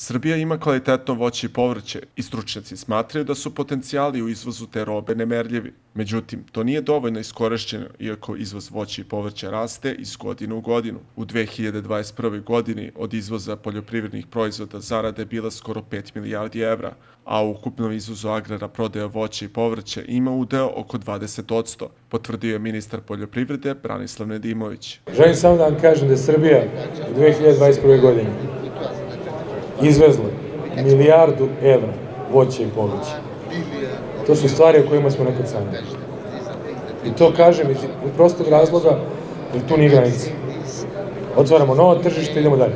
Srbija ima kvalitetno voće i povrće i stručnjaci smatraju da su potencijali u izvozu te robe nemerljivi. Međutim, to nije dovoljno iskorišćeno, iako izvoz voća i povrća raste iz godine u godinu. U 2021. godini od izvoza poljoprivrednih proizvoda zarada je bila skoro 5 milijardi evra, a u ukupnom izvozu agrara prodaja voća i povrća ima udeo oko 20%, potvrdio je ministar poljoprivrede Branislav Nedimović. Želim samo da vam kažem da je Srbija u 2021. godini izvezla milijardu evra voća i povrća. To su stvari o kojima smo nekad sanjali. I to kažem iz prostog razloga, jer tu nije granica. Otvaramo novo tržište i idemo dalje.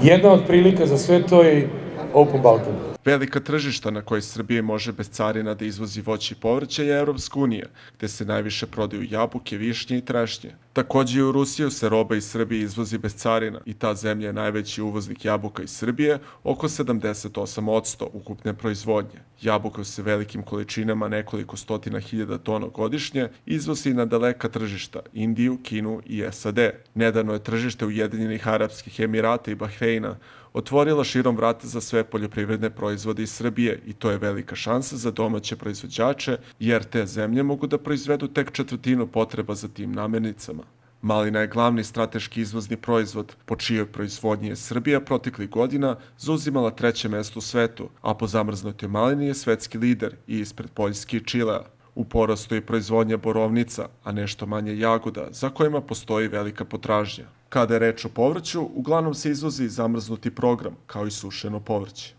Jedna od prilika za sve to je Open Balkan. Velika tržišta na koje Srbije može bez carina da izvozi voće i povrće je Evropska unija, gde se najviše prodaju jabuke, višnje i trešnje. Takođe i u Rusiju se roba iz Srbije izvozi bez carina i ta zemlja je najveći uvoznik jabuka iz Srbije, oko 78% ukupne proizvodnje. Jabuka se velikim količinama, nekoliko stotina hiljada tona godišnje, izvozi na daleka tržišta, Indiju, Kinu i SAD. Nedavno je tržište Ujedinjenih Arapskih Emirata i Bahreina otvorila širom vrata za sve poljoprivredne proizvode iz Srbije i to je velika šansa za domaće proizvođače, jer te zemlje mogu da proizvedu tek četvrtinu potreba za tim namirnicama. Malina je glavni strateški izvozni proizvod, po čijoj proizvodnji je Srbija proteklih godina zauzimala 3. mesto u svetu, a po zamrznutoj malini je svetski lider i ispred Poljske i Čilea. U porastu je proizvodnja borovnica, a nešto manje jagoda, za kojima postoji velika potražnja. Kada je reč o povrću, uglavnom se izvozi zamrznuti program, kao i sušeno povrće.